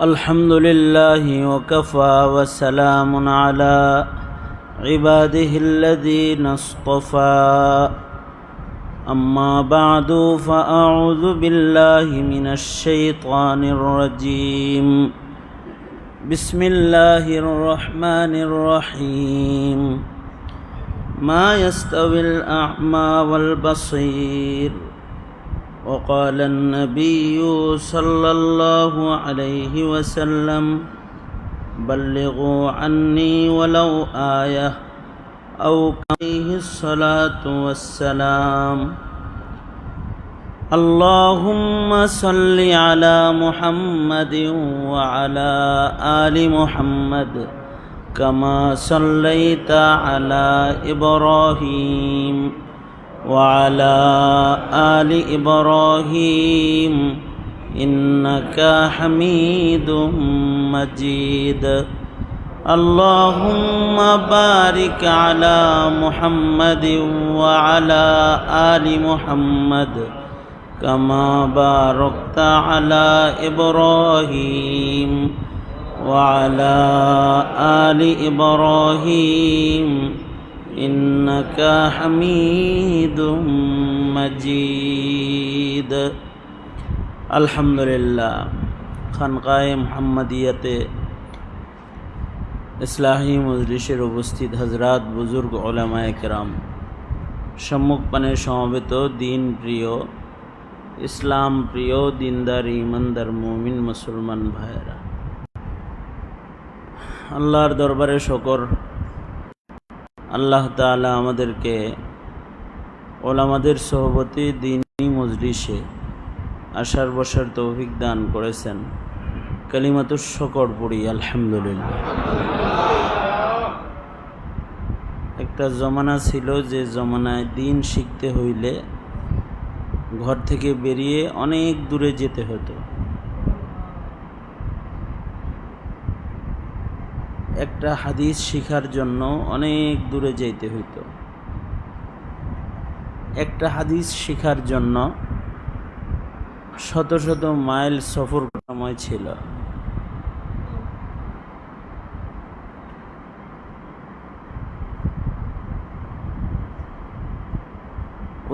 الحمد لله وكفى وسلام على عباده الذين اصطفى أما بعد فأعوذ بالله من الشيطان الرجيم بسم الله الرحمن الرحيم ما يستوي الأعمى والبصير وقال النبي صلى الله عليه وسلم بلغوا عني ولو آية أو عليه الصلاة والسلام اللهم صل على محمد وعلى آل محمد كما صليت على إبراهيم وعلى آل إبراهيم إنك حميد مجيد اللهم بارك على محمد وعلى آل محمد كما باركت على إبراهيم وعلى آل إبراهيم إنك حميد مجيد আলহামদুলিল্লাহ খানকায়ে মুহাম্মাদিয়াতে ইসলাহি মজলিসের উপস্থিত হযরত বুজুর্গ উলামায়ে কেরাম, সম্মুখপানে সমবেত দিন প্রিয়, ইসলাম প্রিয়, দিনদার ইমানদার মুমিন মুসলমান ভাইয়েরা, আল্লাহর দরবারে শুকর, আল্লাহ তাআলা আমাদেরকে উলামাদের সোহবতে দ্বীনি মজলিসে আসার বসার তৌফিক দান করেছেন। কালিমাতুশ শুকর পড়ি আলহামদুলিল্লাহ। একটা জমানা ছিল যে জমানায় দিন শিখতে হইলে ঘর থেকে বেরিয়ে অনেক দূরে যেতে হতো। একটা হাদিস শিখার জন্য অনেক দূরে যেতে হইতো। একটা হাদিস শিখার জন্য শত শত মাইল সফর সময় ছিল।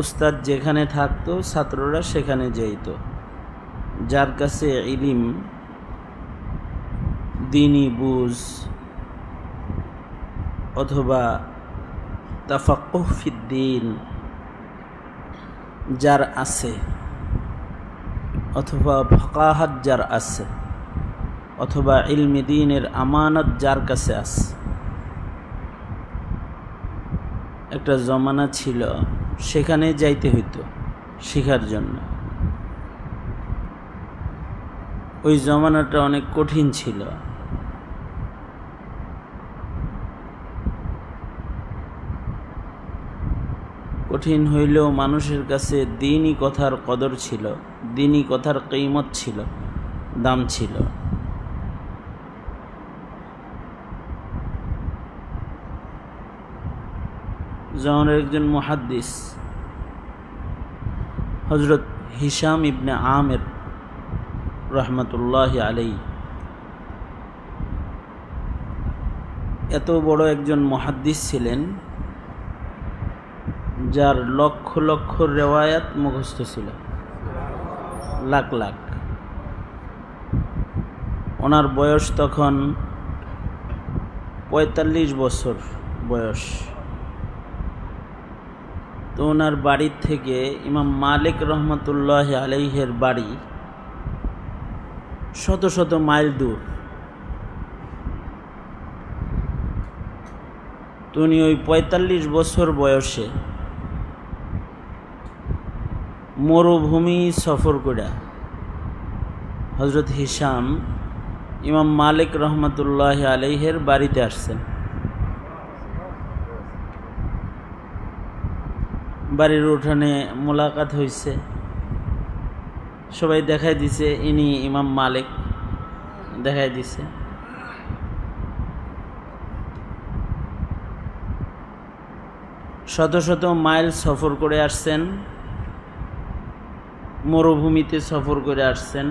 উস্তাদ যেখানে থাকতো ছাত্ররা সেখানে যেত। যার কাছে ইলম, দ্বীনি বুঝ অথবা তাফাক্কুহ ফিদ্দীন যার আছে, অথবা ফাকাহাত যার আছে, অথবা ইলমে দ্বীনের আমানত যার কাছে আছে, একটা জমানা ছিল সেখানে যাইতে হইতো শিখার জন্য। ওই জমানাটা অনেক কঠিন ছিল। কঠিন হইলেও মানুষের কাছে দ্বীনি কথার কদর ছিল, দ্বীনি কথার কিমত ছিল, দাম ছিল। যেমন একজন মুহাদ্দিস হযরত হিশাম ইবনে আমের রাহমাতুল্লাহি আলাইহি, এত বড় একজন মুহাদ্দিস ছিলেন যার লক্ষ লক্ষ রিওয়ায়াত মুখস্থ ছিল, লাখ লাখ। ওনার বয়স তখন ৪৫ বছর বয়স। তো ওনার বাড়ির থেকে ইমাম মালিক রহমতুল্লাহি আলাইহির বাড়ি শত শত মাইল দূর। তো উনি ওই ৪৫ বছর বয়সে মরুভূমি সফর করে হযরত হিশাম ইমাম মালিক রহমতুল্লাহি আলাইহির বাড়িতে আসছেন। বাড়ির উঠানে মোলাকাত হয়েছে, সবাই দেখাই দিছে ইনি ইমাম মালিক, দেখাই দিছে। শত শত মাইল সফর করে আসছেন। মরুভূমিতে সফর করে আসছেন।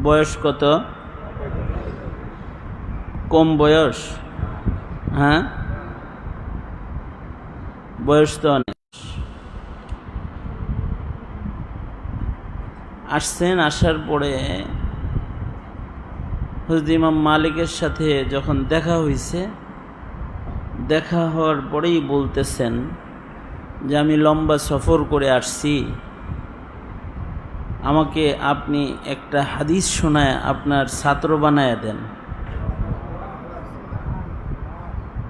বয়স কত? কম বয়স? হ্যাঁ, বয়স তো অনেক। আসছেন, আসার পরে হযরত ইমাম মালিকের সাথে যখন দেখা হয়েছে, দেখা হওয়ার পরেই বলতেছেন যে আমি লম্বা সফর করে আসছি, আমাকে আপনি একটা হাদিস শোনায় আপনার ছাত্র বানায়া দেন,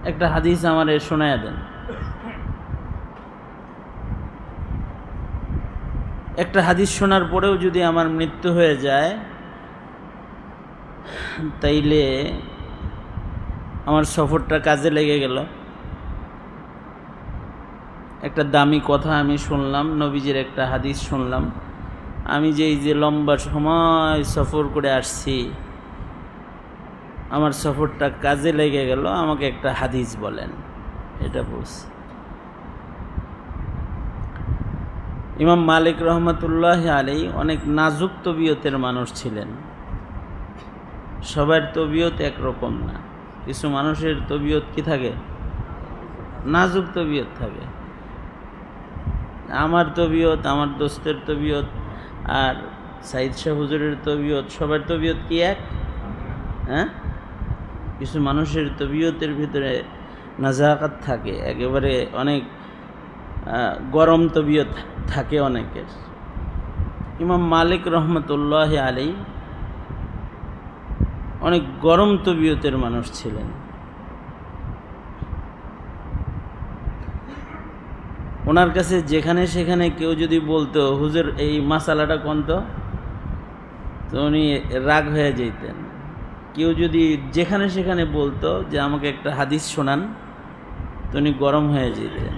একটা হাদিস আমারে শোনায়া দেন। একটা হাদিস শোনার পরেও যদি আমার মৃত্যু হয়ে যায়, তাইলে আমার সফরটা কাজে লেগে গেল। একটা দামি কথা আমি শুনলাম, নবীজির একটা হাদিস শুনলাম। আমি যে এই যে লম্বা সময় সফর করে আসছি, আমার সফরটা কাজে লেগে গেল, আমাকে একটা হাদিস বলেন। এটা বলছি। ইমাম মালিক রহমতুল্লাহ আলাইহি অনেক নাজুক তবিয়তের মানুষ ছিলেন। সবার তবিয়ত একরকম না। কিছু মানুষের তবিয়ত কি থাকে? নাজুক তবিয়ত থাকে। আমার তবিয়ত, আমার দোস্তের তবিয়ত আর সাইদ শাহ হুজুরের তবিয়ত, সবার তবিয়ত কি এক? হ্যাঁ, কিছু মানুষের তবিয়তের ভিতরে নাজাকাত থাকে, একেবারে অনেক গরম তবিয়ত থাকে অনেকের। ইমাম মালিক রহমতুল্লাহ আলাইহি অনেক গরম তবিয়তের মানুষ ছিলেন। ওনার কাছে যেখানে সেখানে কেউ যদি বলতো হুজুর এই মাসালাটা কোন, তো উনি রাগ হয়ে যেতেন। কেউ যদি যেখানে সেখানে বলতো যে আমাকে একটা হাদিস শোনান, তো উনি গরম হয়ে যেতেন।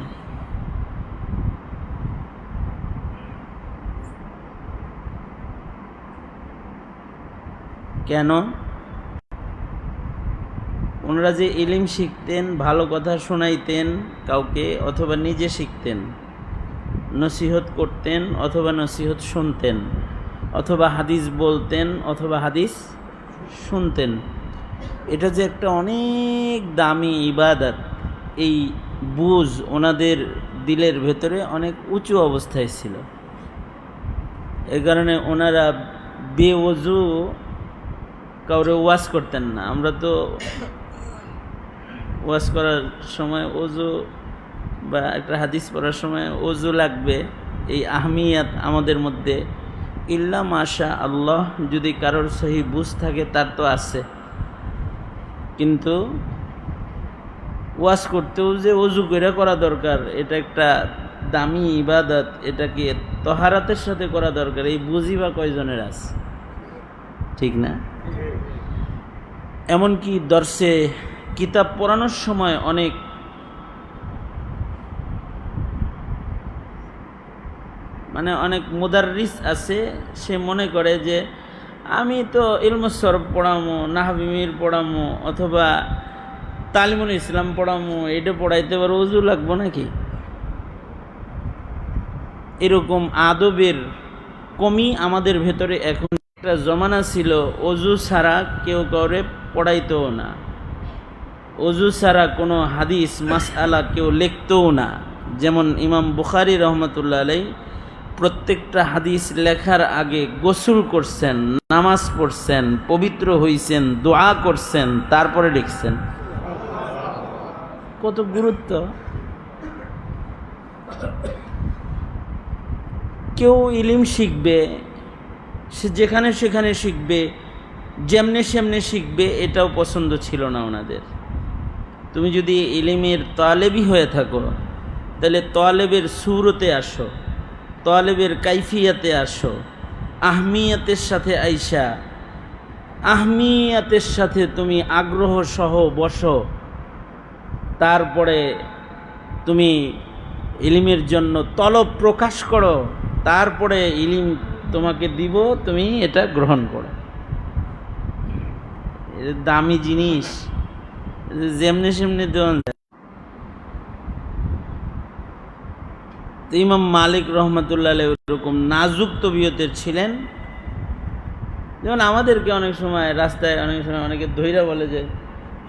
কেন? ওনারা যে ইলম শিখতেন, ভালো কথা শোনাইতেন কাউকে, অথবা নিজে শিখতেন, নসিহত করতেন অথবা নসিহত শুনতেন, অথবা হাদিস বলতেন অথবা হাদিস শুনতেন, এটা যে একটা অনেক দামি ইবাদত, এই বুঝ ওনাদের দিলের ভেতরে অনেক উঁচু অবস্থায় ছিল। এই কারণে ওনারা বেওযু কাউরে ওয়াজ করতেন না। আমরা তো ওয়াজ করার সময় ওযু বা একটা হাদিস পড়ার সময় ওযু লাগবে, এই আহমিয়াত আমাদের মধ্যে ইল্লা মাশা আল্লাহ, যদি কারোর সহি বুঝ থাকে তার তো আছে। কিন্তু ওয়াজ করতেও যে ওযু করে করা দরকার, এটা একটা দামি ইবাদত, এটাকে তহারাতের সাথে করা দরকার, এই বুঝি বা কয়জনের আছে? ঠিক না? এমনকি দর্শে কিতাব পড়ানোর সময় অনেক অনেক মুদাররিস আছে, সে মনে করে যে আমি তো ইলমুস সরফ পড়ামো, নাহবিমির পড়ামো, অথবা তালিমুল ইসলাম পড়ামো, এটা পড়াইতে পারো, ওযু লাগবো নাকি? এরকম আদবের কমি আমাদের ভেতরে এখন। একটা জমানা ছিল ওযু ছাড়া কেউ কাউরে পড়াইতেও না, ওযু ছাড়া কোনো হাদিস মাসআলা কেউ লিখতেও না। যেমন ইমাম বুখারী রহমতুল্লাহ আলাইহি প্রত্যেকটা হাদিস লেখার আগে গোসল করছেন, নামাজ পড়ছেন, পবিত্র হইছেন, দোয়া করছেন, তারপরে লিখছেন। কত গুরুত্ব! কেউ ইলম শিখবে, সে যেখানে সেখানে শিখবে, যেমনে সেমনে শিখবে, এটাও পছন্দ ছিল না ওনাদের। তুমি যদি ইলমের তালেবই হয়ে থাকো, তাহলে তালেবের সুরতে আসো, তালেবের কাইফিয়াতে আসো, আহমিয়াতের সাথে আইসা আহমিয়াতের সাথে তুমি আগ্রহ সহ বসো, তারপরে তুমি ইলমের জন্য তলব প্রকাশ করো, তারপরে ইলম তোমাকে দিব, তুমি এটা গ্রহণ করো। দামি জিনিস, যেমনি সেমনি দেওয়া যায়। তো ইমাম মালিক রহমতুল্লাহ আলাইহি এরকম নাজুক তবিয়তের ছিলেন। যেমন আমাদেরকে অনেক সময় রাস্তায় অনেক সময় অনেকে ধৈর্য বলে যে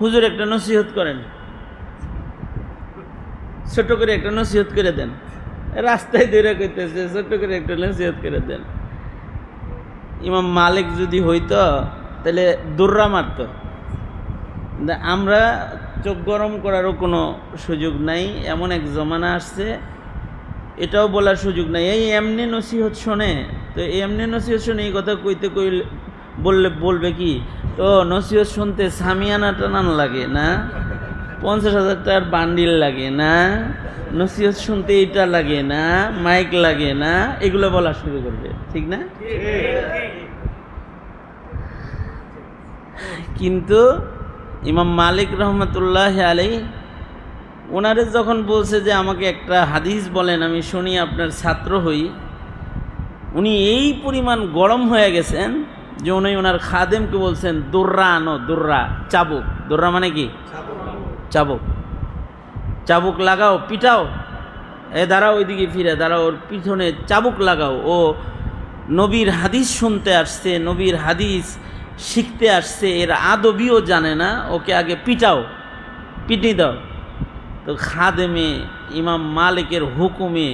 হুজুর একটা নসিহত করেন, ছোট করে একটা নসিহত করে দেন। রাস্তায় ধৈর্য করতেছে, ছোট করে একটা নসিহত করে দেন। ইমাম মালিক যদি হইতো তাহলে দুর্রা মারত। আমরা চোখ গরম করারও কোনো সুযোগ নাই, এমন এক জমানা আসছে এটাও বলার সুযোগ নাই। এই এমনি নসিহত শোনে, তো এমনি নসিহত শোনে এই কথা কইতে বলবে কি, তো নসিহত শুনতে সামিয়ানা টানানো লাগে না, 50,000 টাকার বান্ডিল লাগে না, নসিহত শুনতে এটা লাগে না, মাইক লাগে না, এগুলো বলা শুরু করবে, ঠিক না? কিন্তু ইমাম মালিক রহমতুল্লাহ আলাইহি ওনারে যখন বলছে যে আমাকে একটা হাদিস বলেন, আমি শুনি, আপনার ছাত্র হই, উনি এই পরিমাণ গরম হয়ে গেছেন যে উনি ওনার খাদেমকে বলছেন দুর্রা আনো, দুর্রা, চাবুক। দুর্রা মানে কি? চাবুক। চাবুক লাগাও, পিটাও, দাঁড়াও, ওইদিকে ফিরে দাঁড়াও, ওর পিছনে চাবুক লাগাও। ও নবীর হাদিস শুনতে আসছে, নবীর হাদিস শিখতে আসছে, এর আদবিও জানে না, ওকে আগে পিটাও, পিটি দাও। তো খাদেমে ইমাম মালিকের হুকুমে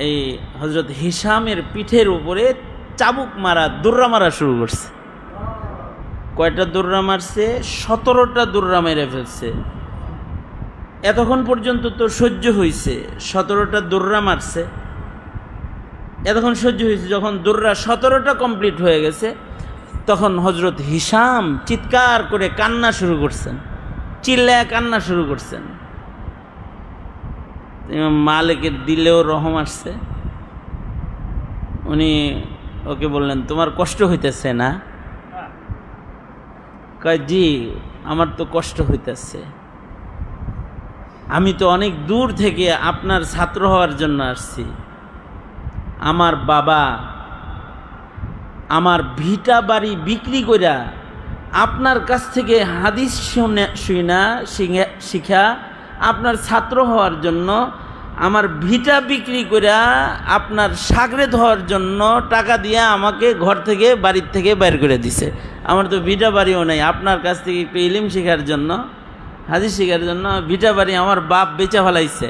এই হজরত হিশামের পিঠের উপরে চাবুক মারা, দুর্রা মারা শুরু করছে। কয়টা দুর্রা মারছে? 17টা দুর্রা মেরে ফেলছে। এতক্ষণ পর্যন্ত তো সহ্য হয়েছে, 17টা দুর্রা মারছে, এতক্ষণ সহ্য হয়েছে। যখন দুর্রা 17টা কমপ্লিট হয়ে গেছে, তখন হজরত হিশাম চিৎকার করে কান্না শুরু করছেন, চিল্লায় কান্না শুরু করছেন। ইমাম মালিকের দিলেও রহম আসছে। উনি ওকে বললেন, তোমার কষ্ট হইতেছে না? কয়, জি আমার তো কষ্ট হইতেছে, আমি তো অনেক দূর থেকে আপনার ছাত্র হওয়ার জন্য আসছি। আমার বাবা আমার ভিটা বাড়ি বিক্রি কইরা আপনার কাছ থেকে হাদিস শিখা আপনার ছাত্র হওয়ার জন্য, আমার ভিটা বিক্রি কইরা আপনার শাগরেদ হওয়ার জন্য টাকা দিয়ে আমাকে ঘর থেকে, বাড়ির থেকে বের করে দিছে। আমার তো ভিটা বাড়িও নাই, আপনার কাছ থেকে একটু ইলিম শেখার জন্য, হাদিস শেখার জন্য ভিটা বাড়ি আমার বাপ বেচা ফেলাইছে,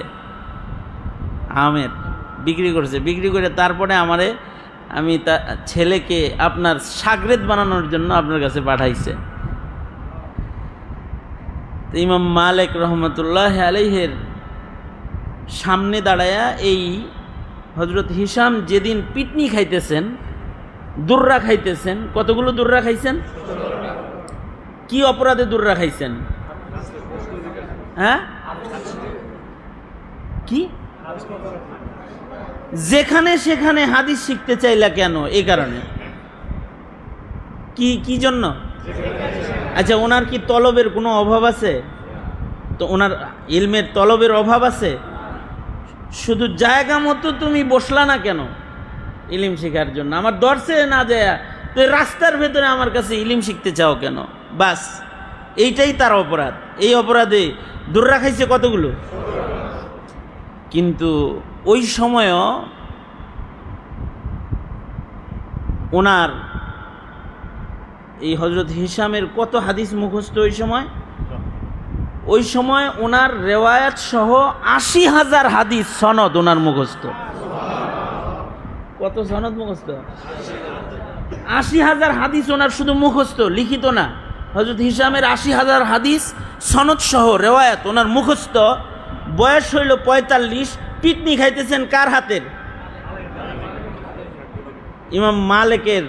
আমের বিক্রি করছে। বিক্রি করে তারপরে আমি ছেলেকে আপনার শাগরেদ বানানোর জন্য আপনার কাছে পাঠাইছে। ইমাম মালিক রহমতুল্লাহ আলাইহির সামনে দাঁড়ায়া এই হজরত হিশাম যেদিন পিটনি খাইতেছেন, দুর্রা খাইতেছেন, কতগুলো দুর্রা খাইছেন? কি অপরাধে দুর্রা খাইছেন? হ্যাঁ, কি? যেখানে সেখানে হাদিস শিখতে চাইলা কেন? এই কারণে। কি জন্য? আচ্ছা, ওনার কি তলবের কোনো অভাব আছে? তো ওনার ইলমের তলবের অভাব আছে? শুধু জায়গা মতো তুমি বসলা না কেন ইলিম শেখার জন্য? আমার দর্শে না যায় তো রাস্তার ভেতরে আমার কাছে ইলিম শিখতে চাও কেন? বাস এইটাই তার অপরাধ। এই অপরাধে দুর্রা খাইছে কতগুলো। কিন্তু ওই সময়ও ওনার এই হজরত হিশামের কত হাদিস মুখস্থ ওই সময় ওনার রেওয়ায়াত সহ 80,000 হাদিস সনদ ওনার মুখস্থ। কত সনদ মুখস্থ? 80,000 হাদিস ওনার শুধু মুখস্থ, লিখিত না। হজরত হিশামের 80,000 হাদিস সনদ সহ রেওয়ায়াত ওনার মুখস্থ। বয়স হইল 45, পিটনি খাইতেছেন কার হাতের? ইমাম মালিকের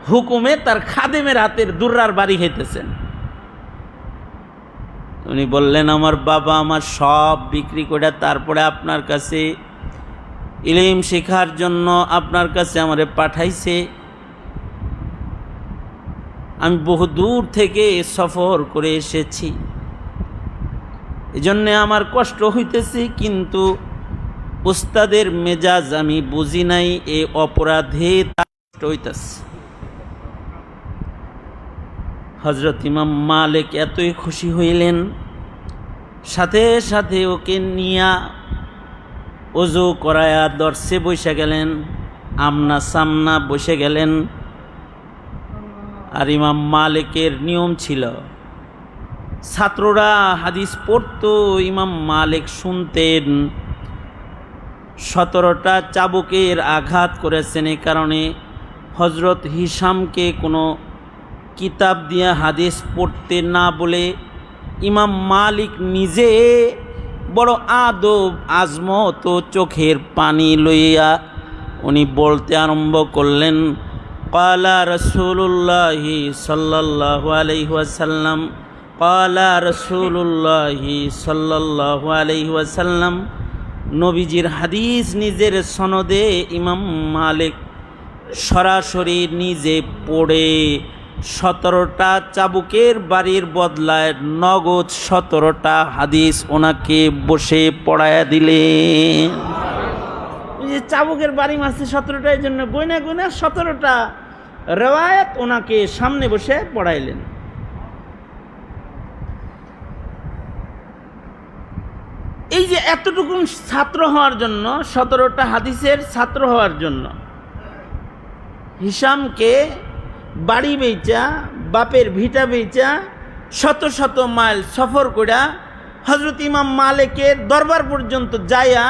হুকুমে তার খাদেমের হাতের দুর্রার বাড়ি খাইতেছেন। উনি বললেন, আমার বাবা আমার সব বিক্রি করে তারপরে আপনার কাছে ইলম শেখার জন্য আপনার কাছে আমারে পাঠাইছে। আমি বহু দূর থেকে সফর করে এসেছি, এজন্য আমার কষ্ট হইতেছে, কিন্তু উস্তাদের মেজাজ আমি বুঝি নাই, এ অপরাধে কষ্ট হইতেছে। হজরত ইমাম মালিক এতই খুশি হইলেন, সাথে সাথে ওকে নিয়া অজু করায়া দর্শে বসে গেলেন, আমনা সামনা বসে গেলেন। আর ইমাম মালিকের নিয়ম ছিল, ছাত্ররা হাদিস পড়তো, ইমাম মালিক শুনতেন। 17টা চাবুকের আঘাত করেছেন, এই কারণে হজরত হিশামকে কোনো কিতাব দিয়ে হাদিস পড়তে না বলে ইমাম মালিক নিজে বড় আদব আজমত ও চোখের পানি লইয়া উনি বলতে আরম্ভ করলেন, ক্বালা রাসূলুল্লাহি সাল্লাল্লাহু আলাইহি ওয়াসাল্লাম, ক্বালা রাসূলুল্লাহি সাল্লাল্লাহু আলাইহি ওয়াসাল্লাম। নবীজির হাদিস নিজের সনদে ইমাম মালিক সরাসরি নিজে পড়ে 17টা চাবুকের বাড়ির বদলায় নগদ 17টা হাদিস ওনাকে বসে পড়ায়া দিলেন। যে চাবুকের বাড়ি মারছে 17টার জন্য গয়না গয়না 17টা রেওয়ায়াত ওনাকে সামনে বসে পড়াইলেন। এই যে এতটুকু ছাত্র হওয়ার জন্য, 17টা হাদিসের ছাত্র হওয়ার জন্য হিশামকে বাড়ি বেচা, বাপের ভিটা বেচা, শত শত মাইল সফর করা হজরত ইমাম মালিকের দরবার পর্যন্ত যাইয়া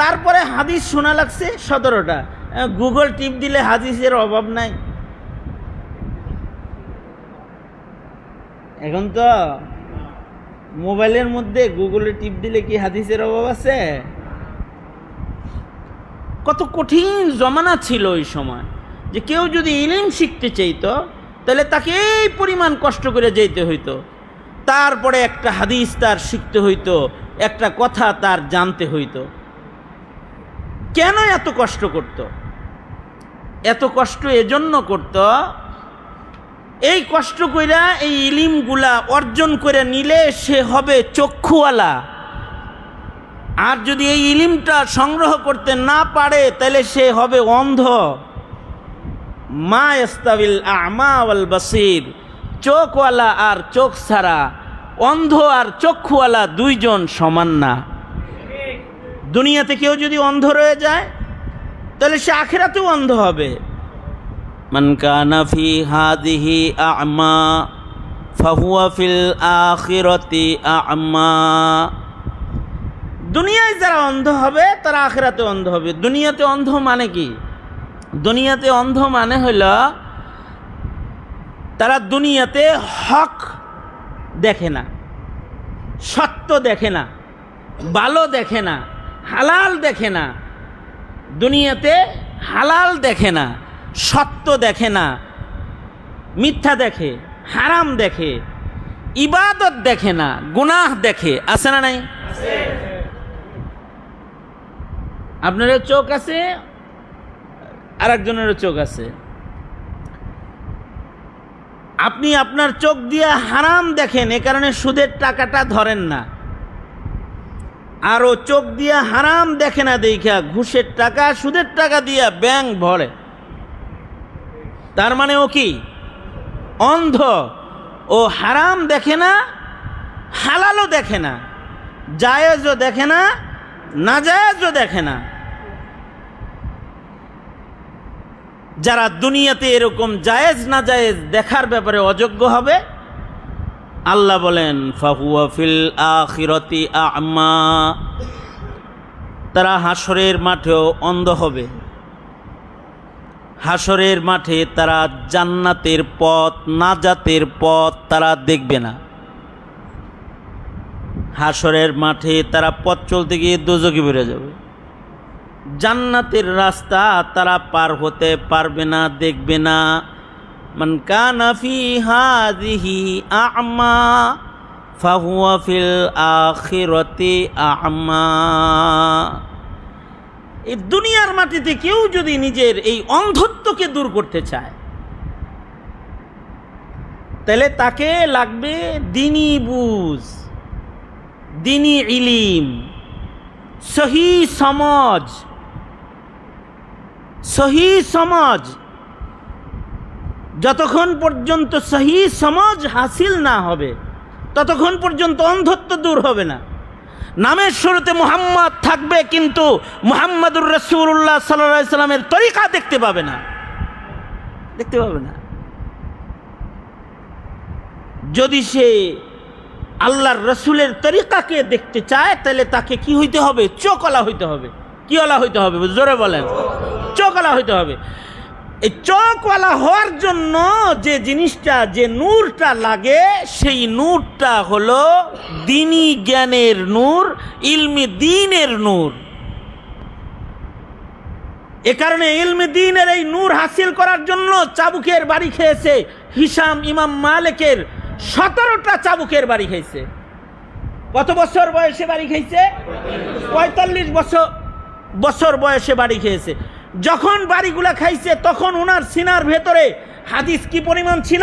তারপরে হাদিস শোনা লাগছে 17টা। গুগল টিপ দিলে হাদিসের অভাব নাই। এখন তো মোবাইলের মধ্যে গুগলে টিপ দিলে কি হাদিসের অভাব আছে? কত কঠিন জমানা ছিল ওই সময়, যে কেউ যদি ইলম শিখতে চাইতো তাহলে তাকে এই পরিমাণ কষ্ট করে যেতে হইতো, তারপরে একটা হাদিস তার শিখতে হইতো, একটা কথা তার জানতে হইতো। কেন এত কষ্ট করত? এত কষ্ট এজন্য করত, এই কষ্ট কইরা এই ইলিমগুলা অর্জন করে নিলে সে হবে চক্ষুওয়ালা। আর যদি এই ইলিমটা সংগ্রহ করতে না পারে তাহলে সে হবে অন্ধ। মা ইস্তাবিল আ'মা ওয়াল বাসীর, চোখওয়ালা আর চোখ ছাড়া, অন্ধ আর চক্ষুওয়ালা দুইজন সমান না। দুনিয়াতে কেউ যদি অন্ধ রয়ে যায় তাহলে সে আখিরাতেও অন্ধ হবে। মান কানা ফি হাদিহি আ'মা ফাহুয়া ফিল আখিরাতি আ'মা। দুনিয়ায় যারা অন্ধ হবে তারা আখিরাতে অন্ধ হবে। দুনিয়াতে অন্ধ মানে কি? দুনিয়াতে অন্ধ মানে হইল তারা দুনিয়াতে হক দেখে না, সত্য দেখে না, ভালো দেখে না, হালাল দেখে না। দুনিয়াতে হালাল দেখে না, সত্য দেখে না, মিথ্যা দেখে, হারাম দেখে, ইবাদত দেখে না, গুনাহ দেখে। আছে না নাই? আপনারও চোখ আছে, আর একজনেরও চোখ আছে। আপনি আপনার চোখ দিয়ে হারাম দেখেন, এ কারণে সুদের টাকাটা ধরেন না। আর ও চোখ দিয়ে হারাম দেখে না দেখা ঘুষের টাকা, সুদের টাকা দিয়া ব্যাংক ভরে। তার মানে ও কি? অন্ধ। ও হারাম দেখে না, হালালও দেখে না, জায়েজও দেখে না, নাজায়েজও দেখে না। যারা দুনিয়াতে এরকম জায়েজ নাজায়েজ দেখার ব্যাপারে অযোগ্য হবে, আল্লাহ বলেন ফাহুয়া ফিল আখিরাতি আ'মা, তারা হাসরের মাঠেও অন্ধ হবে। হাসরের মাঠে তারা জান্নাতের পথ, নাজাতের পথ তারা দেখবে না। হাসরের মাঠে তারা পথ চলতে গিয়ে দোজখে বেড়ে যাবে। জান্নাতের রাস্তা তারা পার হতে পারবে না, দেখবে না। মান কানা ফি হাযিহি আ'মা ফাহুয়া ফিল আখিরাতি আ'মা। এই দুনিয়ার মাটিতে কেউ যদি নিজের এই অন্ধত্বকে দূর করতে চায় তাহলে তাকে লাগবে দ্বীনি বুঝ, দ্বীনি ইলিম, সহি সমাজ। সহি সমাজ, যতক্ষণ পর্যন্ত সহি সমাজ হাসিল না হবে ততক্ষণ পর্যন্ত অন্ধত্ব দূর হবে না। নামের শুরুতে মুহাম্মদ থাকবে, কিন্তু মুহাম্মাদুর রাসূলুল্লাহ সাল্লাল্লাহু আলাইহি সাল্লামের তরিকা দেখতে পাবে না। যদি সে আল্লাহর রসুলের তরিকাকে দেখতে চায়, তাহলে তাকে কি হইতে হবে? চোখওয়ালা হইতে হবে। কিওয়ালা হইতে হবে? জোরে বলেন। চোখওয়ালা হইতে হবে। এই চোখওয়ালা হওয়ার জন্য যে জিনিসটা, যে নূরটা লাগে, সেই নূরটা হলো দ্বীনি জ্ঞানের নূর, ইলমি দ্বীনের নূর। এ কারণে ইলমি দ্বীনের এই নূর হাসিল করার জন্য চাবুকের বাড়ি খেয়েছে হিশাম ইমাম মালিকের 17টা চাবুকের বাড়ি খাইছে। কত বছর বয়সে বাড়ি খাইছে? 45 বছর বয়সে বাড়ি খেয়েছে। যখন বাড়িগুলা খাইছে তখন ওনার সিনার ভেতরে হাদিস কি পরিমাণ ছিল?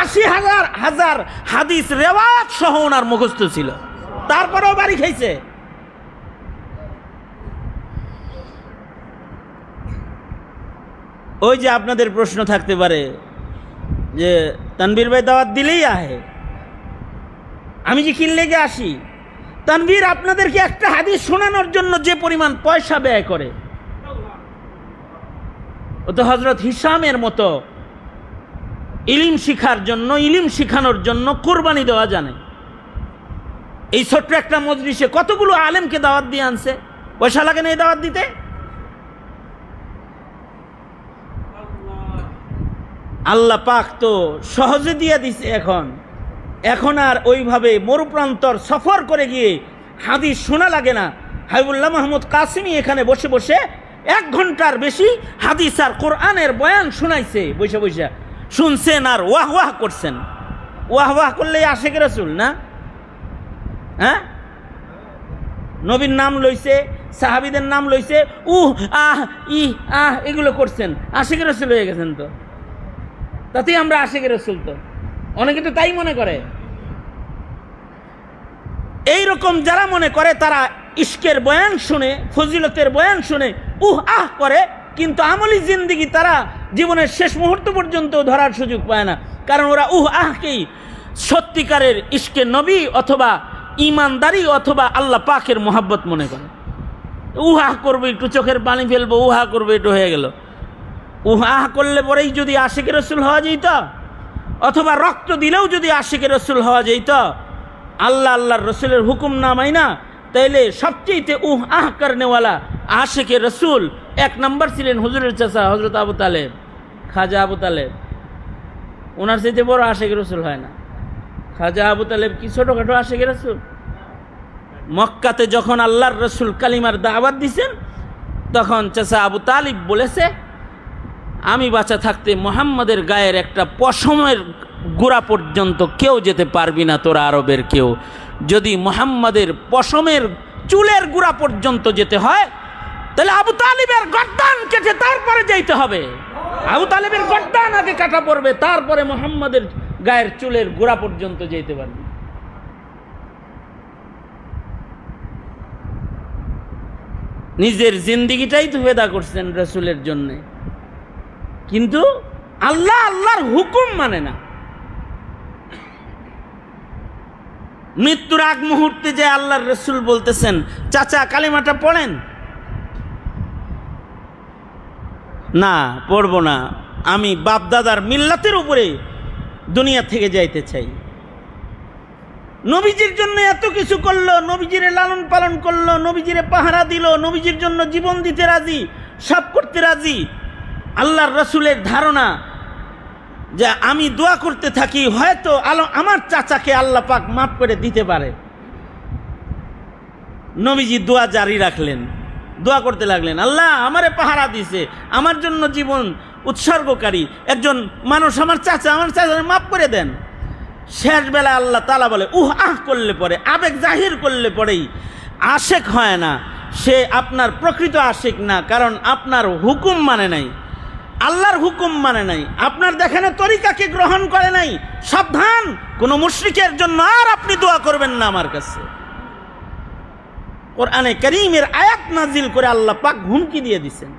80,000 হাদিস রেওয়ায়াত সহ ওনার মুখস্থ ছিল। তারপরেও বাড়ি খাইছে। ওই যে আপনাদের প্রশ্ন থাকতে পারে যে তানভীর ভাই দাওয়াত দিলেই আহে, আমি যে কিনলে গে আসি। তানভীর আপনাদেরকে একটা হাদিস শোনানোর জন্য যে পরিমাণ পয়সা ব্যয় করে, ও তো হযরত হিশামের মতো ইলম শিখার জন্য, ইলম শিখানোর জন্য কুরবানি দেওয়া জানে। এই ছোট্ট একটা মজলিসে কতগুলো আলেমকে দাওয়াত দিয়ে আনছে। পয়সা লাগে না এই দাওয়াত দিতে? আল্লাহ পাক তো সহজে দিয়ে দিছে। এখন আর ওইভাবে মরুপ্রান্তর সফর করে গিয়ে হাদিস শোনা লাগে না। হাবিবুল্লাহ মাহমুদ কাসিমি এখানে বসে বসে 1 ঘন্টার বেশি হাদিস আর কোরআনের বয়ান শোনাইছে। বসে বসে শুনছেন আর ওয়াহ ওয়াহ করছেন। ওয়াহ ওয়াহ করলেই আশিক রাসূল না? হ্যাঁ, নবীর নাম লইছে, সাহাবীদের নাম লইছে, আহ ই আহ এগুলো করছেন, আশিক রাসূল হয়ে গেছেন। তো তাতেই আমরা আশিক রাসূল। তো অনেকে তো তাই মনে করে। এইরকম যারা মনে করে তারা ইশকের বয়ান শুনে, ফজিলতের বয়ান শুনে আহ করে, কিন্তু আমলি জিন্দেগি তারা জীবনের শেষ মুহূর্ত পর্যন্ত ধরার সুযোগ পায় না। কারণ ওরা আহকেই সত্যিকারের ইশকে নবী অথবা ইমানদারি অথবা আল্লাহ পাকের মোহাব্বত মনে করে। আহ করবে, একটু চোখের পানি ফেলবো, আহ করবে, একটু হয়ে গেল। আহ করলে পরেই যদি আশিকে রসুল হওয়া যেত, অথবা রক্ত দিলেও যদি আশিকে রসুল হওয়া যেত, আল্লাহর রসুলের হুকুম না মাইনা, তাইলে সবচেয়ে আহ করনেওয়ালা আশিকে রসুল 1 নম্বর ছিলেন হুজুরের চাচা হযরত আবু তালেব, খাজা আবু তালেব। ওনার চাইতে বড় আশিকে রসুল হয় না। খাজা আবু তালেব কি ছোটখাটো আশিকে রসুল? মক্কাতে যখন আল্লাহর রসুল কালিমার দাওয়াত দিছেন, তখন চাচা আবু তালিব বলেছে, আমি বাঁচা থাকতে মুহাম্মাদের গায়ের একটা পশমের গোড়া পর্যন্ত কেউ যেতে পারবি না, তোরা আরবের কেউ। যদি মুহাম্মাদের পশমের চুলের গোড়া পর্যন্ত যেতে হয়, তাহলে আবু তালিবের গর্দান কেটে তারপরে যাইতে হবে। আবু তালিবের গর্দান আগে কাটা পড়বে, তারপরে মুহাম্মাদের গায়ের চুলের গোড়া পর্যন্ত যেতে পারবে। নিজের জিন্দিগিটাই তো ফেদা করছেন রসুলের জন্যে, কিন্তু আল্লাহর হুকুম মানে না। মৃত্যুর আগ মুহূর্তে যে আল্লাহর রসুল বলতেছেন, চাচা কালিমাটা পড়েন। না, পড়বো না, আমি বাপদাদার মিল্লাতের উপরে দুনিয়া থেকে যাইতে চাই। নবীজির জন্য এত কিছু করলো, নবীজিরে লালন পালন করলো, নবীজিরে পাহারা দিল, নবীজির জন্য জীবন দিতে রাজি, সব করতে রাজি। আল্লাহর রসুলের ধারণা যে আমি দোয়া করতে থাকি, হয়তো আমার চাচাকে আল্লাহ পাক মাফ করে দিতে পারে। নবীজি দোয়া জারি রাখলেন, দোয়া করতে লাগলেন, আল্লাহ আমারে পাহারা দিছে, আমার জন্য জীবন উৎসর্গকারী একজন মানুষ আমার চাচা মাফ করে দেন। শেষ বেলা আল্লাহ তাআলা বলে, আহ করলে পরে, আবেগ জাহির করলে পরেই আশেক হয় না, সে আপনার প্রকৃত আশেক না। কারণ আপনার হুকুম মানে নাই, আল্লাহর হুকুম মানে নাই, আপনার দেখানো তরিকাকে গ্রহণ করে নাই। সাবধান, কোন মুশরিকের জন্য আর আপনি দোয়া করবেন না আমার কাছে। কোরআনে কারীমের আয়াত নাজিল করে আল্লাহ পাক হুমকি দিয়ে দিছেন।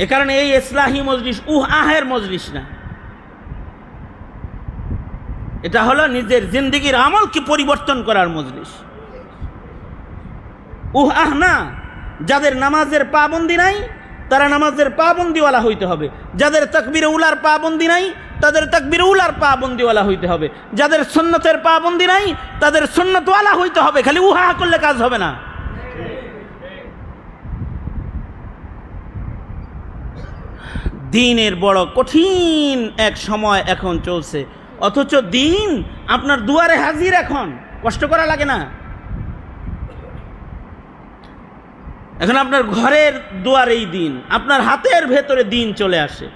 এ কারণে এই ইসলাহি মজলিস আহের মজলিস না। এটা হলো নিজের জিন্দেগির আমলকে পরিবর্তন করার মজলিস। না, যাদের নামাজের পাবন্দি নাই তারা নামাজের পাবন্দিওয়ালা হইতে হবে। যাদের তাকবীরে উলার পাবন্দি নাই তাদের তাকবীরে উলার পাবন্দিওয়ালা হইতে হবে। যাদের সুন্নতের পাবন্দি নাই তাদের সুন্নতওয়ালা হইতে হবে। খালি করলে কাজ হবে না। দিনের বড় কঠিন এক সময় এখন চলছে, অথচ দিন আপনার দুয়ারে হাজির। এখন কষ্ট করা লাগে না। এখন আপনার ঘরের দুয়ারেই দিন, আপনার হাতের ভেতরে দিন চলে আসে,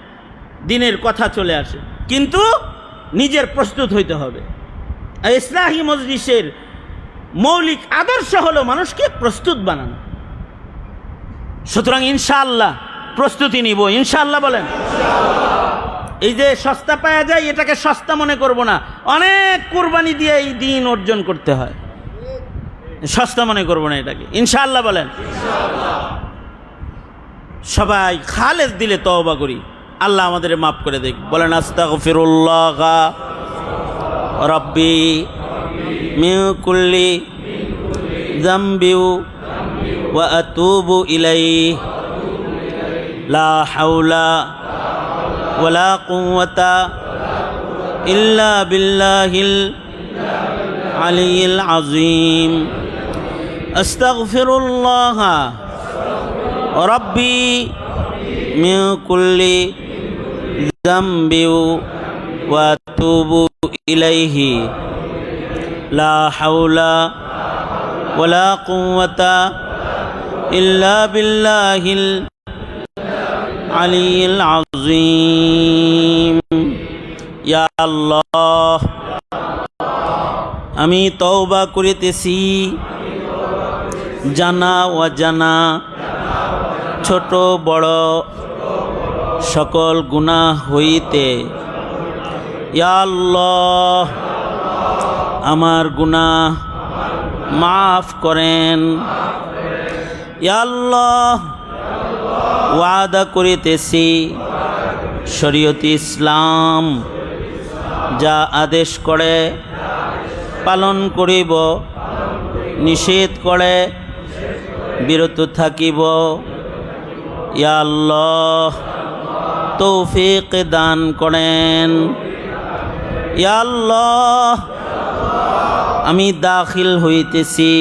দিনের কথা চলে আসে, কিন্তু নিজের প্রস্তুত হইতে হবে। ইসলাহি মজলিসের মৌলিক আদর্শ হলো মানুষকে প্রস্তুত বানানো। সুতরাং ইনশাআল্লাহ প্রস্তুতি নিব, ইনশাআল্লাহ বলেন। এই যে সস্তা পাওয়া যায় এটাকে সস্তা মনে করব না, অনেক কুরবানি দিয়ে এই দিন অর্জন করতে হয়, সস্তা মনে করব না এটাকে, ইনশাআল্লাহ বলেন। সবাই খালেস দিলে তওবা করি, আল্লাহ আমাদের মাফ করে দেখ। বলেন আস্তাগফিরুল্লাহ রাব্বি মিন কুল্লি যামবি ওয়া আতুবু ইলাইহি লা হাওলা ওয়ালা কুওয়াতা ইল্লা বিল্লাহিল আলিয়্যিল আযীম। আস্তাগফিরুল্লাহ রাব্বি মিন কুল্লি যামবি ওয়া আতুবু ইলাইহি লা হাওলা ওয়ালা কুওয়াতা ইল্লা বিল্লাহিল আলিয়্যিল আযীম। ইয়া আল্লাহ, আমি তওবা করিতেছি জানা অজানা ছোট বড় সকল গুনাহ হইতে। ইয়া আল্লাহ, আমার গুনাহ মাফ করেন। ইয়া আল্লাহ, ওয়াদা করিতেছি শরীয়তে ইসলাম যা আদেশ করে পালন করিব, নিষেধ করে বিরত থাকিব। ইয়া আল্লাহ, তৌফিক দান করেন। ইয়া আল্লাহ, আমি দাখিল হইতেছি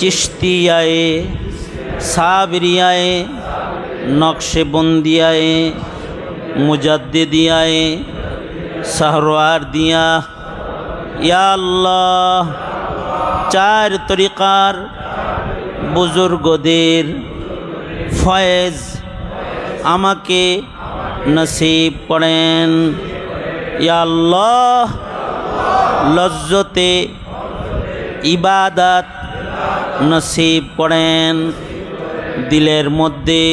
চিশতিয়ায়ে, সাবরিয়ায়ে, নকশবন্দিয়ায়ে, মুজাদ্দিদিয়ায়ে, সাহরওয়ারদিয়া। ইয়া আল্লাহ, চার তরিকার বুজুর্গদের ফয়েজ আমাকে নসিব করেন। ইয়া আল্লাহ, লজ্জতে ইবাদত নসিব করেন, দিলের মধ্যে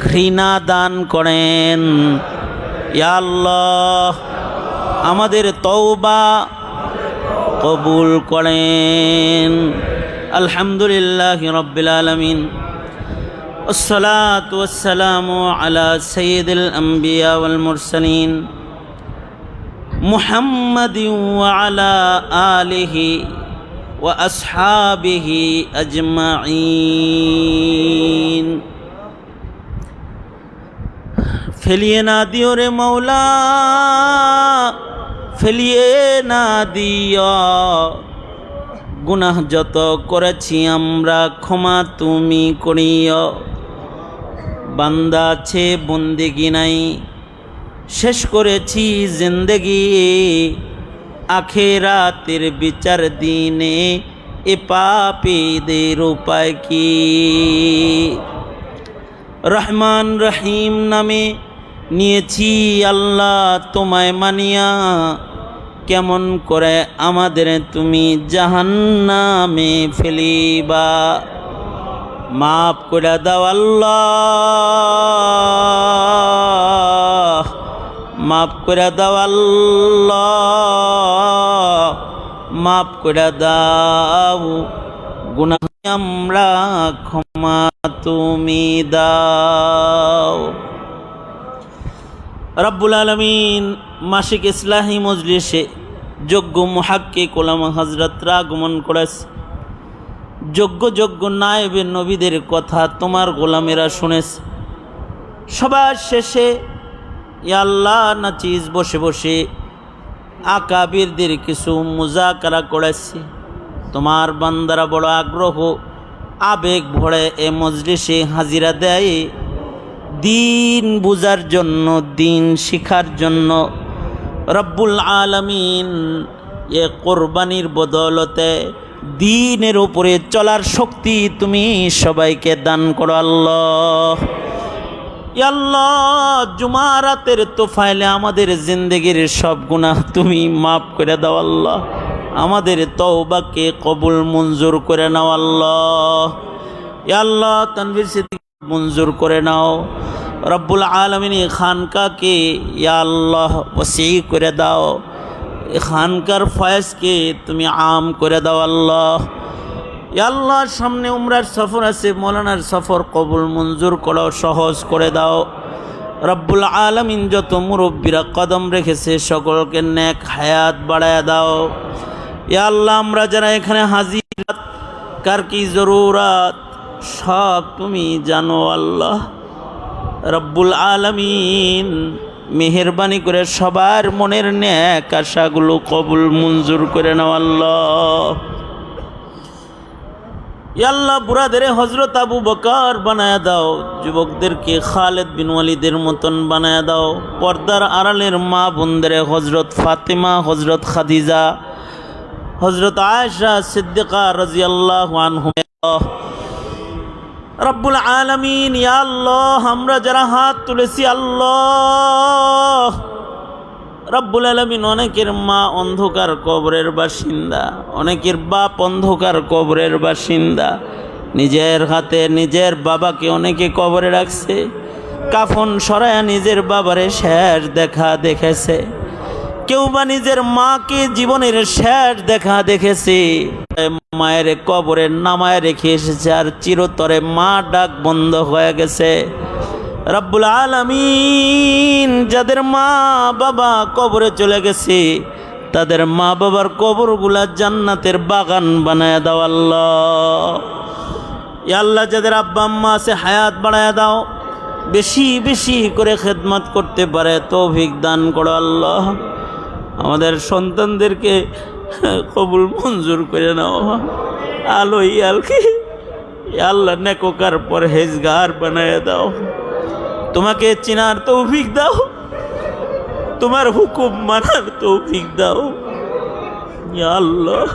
ঘৃণা দান করেন। ইয়া আল্লাহ, আমাদের তওবা কবুল করেন। আলহামদুলিল্লাহি রাব্বিল আলামিন, والصلاة والسلام على سيد الأنبياء والمرسلين محمد وعلى آله وأصحابه أجمعين। ফেলিয়ে না দিও রে মৌলা, ফেলিয়ে না দিও, গুনাহ যত করেছি আমরা ক্ষমা তুমি করিও। বান্দা আছে বন্দেগি নাই, শেষ করেছি জিন্দেগি, আখিরাতের বিচার দিনে এ পাপীদের উপায় কি? রহমান রহিম নামে নিয়েছি আল্লাহ তোমায় মানিয়া, কেমন করে আমাদের তুমি জাহান্নামে ফেলিবা? মাফ করে দাও আল্লাহ, মাফ করে দাও আল্লাহ, মাফ করে দাও, গুনাহ আমরা ক্ষমা তুমি দাও। রব্বুল আলামিন মাসিক ইসলাহি মজলিসে যোগ্য মুহাক্কিক উলামা হযরতরা আগমন করেছে। যোগ্য যোগ্য নায়েবে নবীদের কথা তোমার গোলামেরা শুনেছে। সবার শেষে ইয়া আল্লাহ নাচিজ বসে বসে আকাবিরদের কিছু মুজাকারা করেছে। তোমার বান্দারা বড় আগ্রহ আবেগ ভরে এ মজলিসে হাজিরা দেয় দিন বুঝার জন্য, দিন শিখার জন্য। রব্বুল আলামিন এ কোরবানির বদৌলতে দিনের উপরে চলার শক্তি তুমি সবাইকে দান করো আল্লাহ। ইয়া আল্লাহ, জুমারাতের তোফাইলে আমাদের জিন্দেগির সব গুনাহ তুমি মাফ করে দাও আল্লাহ। আমাদের তওবাকে কবুল মঞ্জুর করে নাও আল্লাহ। ইয়া আল্লাহ, তানভীর সিদ্দিক মঞ্জুর করে নাও। রব্বুল আলামিন খানকাকে ইয়া আল্লাহ ওসি করে দাও। খানকার ফয়েজকে তুমি আম করে দাও আল্লাহ। ইয়া আল্লাহ, সামনে উমরার সফর আছে, মৌলানার সফর কবুল মঞ্জুর করো, সহজ করে দাও। রব্বুল আলামিন যত মুরব্বীরা কদম রেখেছে সকলকে নেক হায়াত বাড়ায়া দাও। ইয়া আল্লাহ, আমরা যারা এখানে হাজির, কার কি জরুরত সব তুমি জানো আল্লাহ। রব্বুল আলামিন মেহেরবানি করে সবার মনের নেক আশাগুলো কবুল মঞ্জুর করে নাও আল্লাহ। ইয়া আল্লাহ, বুড়াদের হযরত আবু বকর বানায়া দাও, যুবকদেরকে খালেদ বিন ওয়ালিদের মতন বানায়া দাও। পর্দার আড়ালের মা বোনদের হযরত ফাতেমা, হযরত খাদিজা, হযরত আয়েশা সিদ্দিকা রাদিয়াল্লাহু আনহুম। রব্বুল আলামিন ইয়া আল্লাহ, আমরা যারা হাত তুলেছি আল্লাহ রব্বুল আলামিন, অনেকের মা অন্ধকার কবরের বাসিন্দা, অনেকের বাপ অন্ধকার কবরের বাসিন্দা। নিজের হাতে নিজের বাবাকে অনেকে কবরে রাখছে, কাফন সরায়া নিজের বাবারে শেষ দেখা দেখেছে। কেউ বা নিজের মাকে জীবনের শেষ দেখা দেখেছে, মায়ের কবরে নামায় রেখে এসেছে, আর চিরতরে মা ডাক বন্ধ হয়ে গেছে। রব্বুল আলামিন, যাদের মা বাবা কবরে চলে গেছে তাদের মা বাবার কবরগুলা জান্নাতের বাগান বানায় দাও আল্লাহ। ইয়া আল্লাহ, যাদের আব্বা আম্মা আছে হায়াত বাড়ায় দাও, বেশি বেশি করে খেদমত করতে পারে তৌফিক দান করো আল্লাহ। আমাদের সন্তানদেরকে কবুল মঞ্জুর করে নাও আলো ইয়ালকে। আল্লাহ, নেককার পরহেজগার বানায় দাও। তোমাকে চিনার তৌফিক দাও, তোমার হুকুম মানার তৌফিক দাও। ইয়া আল্লাহ,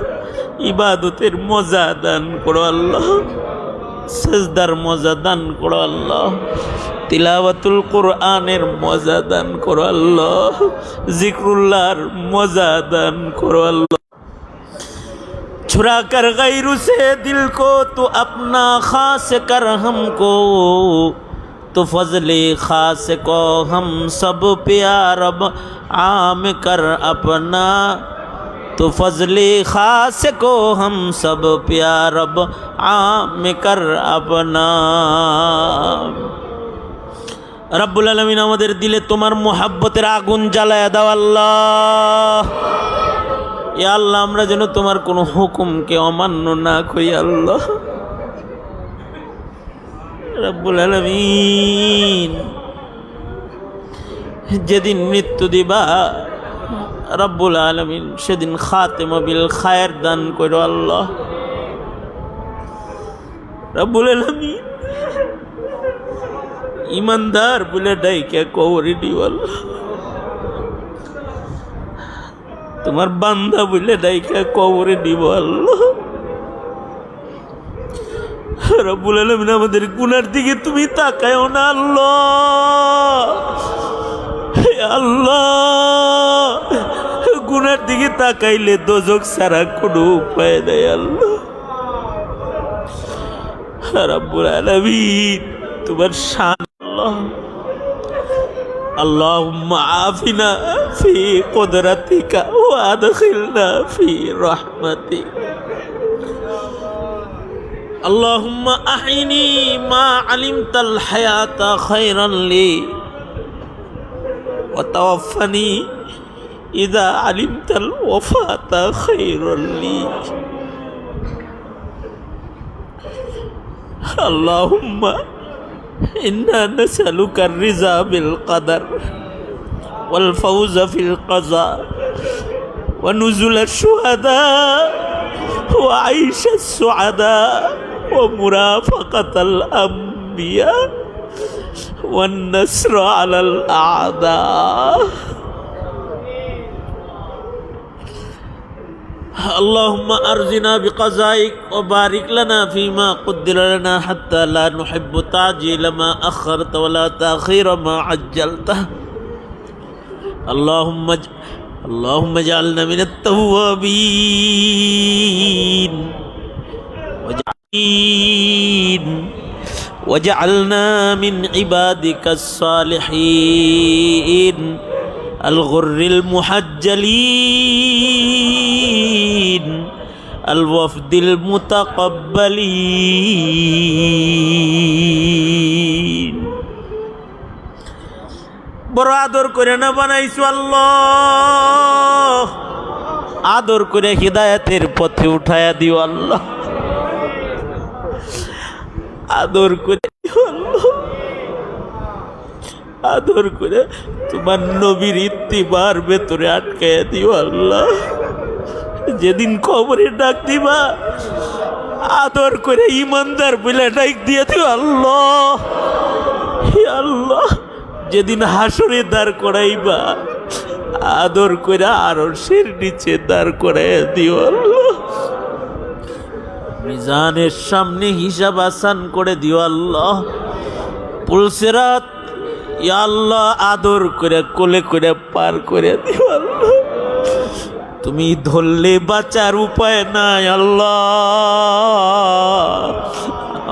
ইবাদতের মজা দান করো আল্লাহ, সিজদার মজা দান করো আল্লাহ, তিলাওয়াতুল কুরআনের মজা দান করো আল্লাহ, জিক্রুল্লাহর মজা দান করো আল্লাহ। छुरा कर गैरू से दिल को तो अपना खास कर हमको, तो फजले खास को हम सब प्यार आम कर अपना, तो फजले खास को हम सब प्यार आम कर अपना। রব্বুল আলামিন, আমাদের দিলে তোমার মোহাব্বতের আগুন জ্বালায়া দাও আল্লাহ। ইয়া আল্লাহ, আমরা যেন তোমার কোনো হুকুমকে অমান্য না করি আল্লাহ। রব্বুল আলামিন, যেদিন মৃত্যু দিবা রব্বুল আলামিন সেদিন খাতেমা বিল খায়ের দান করো আল্লাহ। রব্বুল আলামিন, ईमानदार बोले डाइके कबरे दिओ अल्लाह, तुम्हार बांदा बोले डाइके कबरे दिओ अल्लाह। रब्बुल आलामीन, आमादेर गुनार दिके तुमी ताकायो ना अल्लाह। हे अल्लाह, गुनार दिके ताकाइले दोजख छाड़ा कोनो उपाय नेই अल्लाह। रब्बुल आलामीन, तुम्हार शान अल्लाहुम्मा आफिना फी कुदरतिका व अदखिलना फी रहमतिक। अल्लाहुम्मा अहिनी मा अलिमतल हयाता खैरन ली وتوفني إذا علمت الوفاة خيرا لي. اللهم إنا نسألك الرضا بالقدر والفوز في القضاء ونزل الشهداء وعيش السعداء ومرافقة الأنبياء والنصر على الأعداء. اللهم أرزنا بقضائك وبارك لنا فيما قدر لنا حتى لا نحب تعجيل ما أخرت ولا تأخير ما عجلته. اللهم اجعلنا من التوابين وجعلنا من عبادك الصالحين الغر المحجلين الوفد المتقبلين. বড় আদর করে না বানাইছো আল্লাহ, আদর করে হিদায়াতের পথে উঠায়া দিও আল্লাহ, আদর করে আল্লাহ, আদর করে তোমার নবীর ইত্তিবার ভেতরে আটকাইয়া দিও আল্লাহ। যেদিন কবরে ডাক দিবা আদর করে ইমানদার বলে ডাক দিয়ে দিও আল্লাহ। আল্লাহ যেদিন হাসরে দাঁড় করাইবা আদর করে আরশের নিচে দাঁড় করাইয়া দিও আল্লাহ। মিজানের সামনে হিসাব আসান করে দিও আল্লাহ। পুলসিরাত ইয়া আল্লাহ আদর করে কোলে করে পার করে দিও আল্লাহ। তুমি ধরলে বাঁচার উপায় নাই আল্লাহ,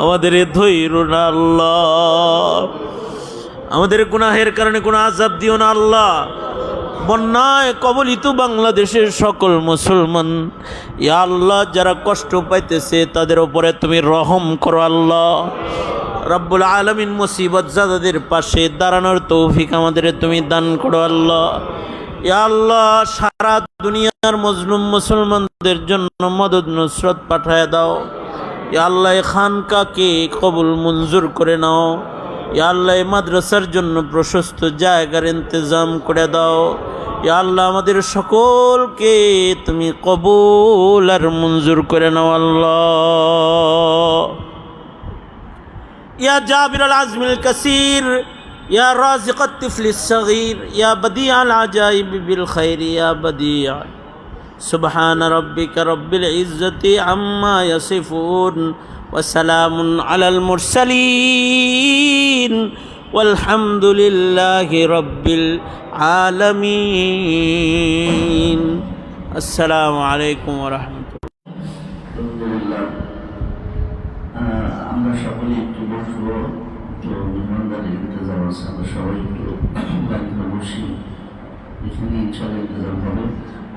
আমাদের ধৈর্য না আল্লাহ, আমাদের গুনাহের কারণে কোনো আযাব দিও না আল্লাহ। বন্যায় কবলিত বাংলাদেশের সকল মুসলমান ইয়া আল্লাহ যারা কষ্ট পাইতেছে তাদের উপরে তুমি রহম করো আল্লাহ। রব্বুল আলামিন মুসিবত জাদাদের পাশে দাঁড়ানোর তৌফিক আমাদের তুমি দান করো আল্লাহ। ইয়া আল্লাহ সারা দুনিয়ার মজলুম মুসলমানদের জন্য মদদ নুসরত পাঠায় দাও। ইয়া আল্লাহ খানকাকে কবুল মঞ্জুর করে নাও। ইয়া আল্লাহ মাদ্রাসার জন্য প্রশস্ত জায়গার ইন্তজাম করে দাও। ইয়া আল্লাহ আমাদের সকলকে তুমি কবুল আর মঞ্জুর করে নাও আল্লাহ। ইয়া জাবির আল আজমিল কাসির ইয়া রাজিক الطفل الصغير يا بديع العجائب بالخير يا بديع سبحان ربك رب العزة عما يصفون وسلام على المرسلين والحمد لله رب العالمين. السلام عليكم ورحمة الله. আমরা সকলে একটু বসবো, তো মেহমানদারি ইন্তজাম আছে, আমরা সবাই একটু বাড়িতে বসি, এখানে ইনশাল্লাহ ইন্তজাম হবে।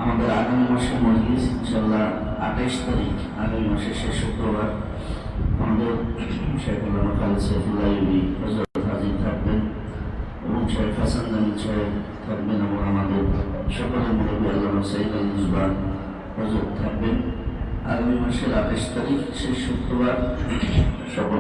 আমাদের আগামী মাসের মজলিস ইনশাল্লাহ 28 তারিখ, আগামী মাসের শেষ শুক্রবার আমাদের শেখ আল্লামা খালেদ সাইফুল্লাহ আইয়ুবী হযরত হাজির থাকবেন এবং শেখ হাসান জামিল সাহেব থাকবেন এবং আমাদের সকলের মুরব্বী আল্লামা সাইদ আল মুজবান হযরত থাকবেন। আগামী মাসের 28 তারিখ শেষ শুক্রবার সকল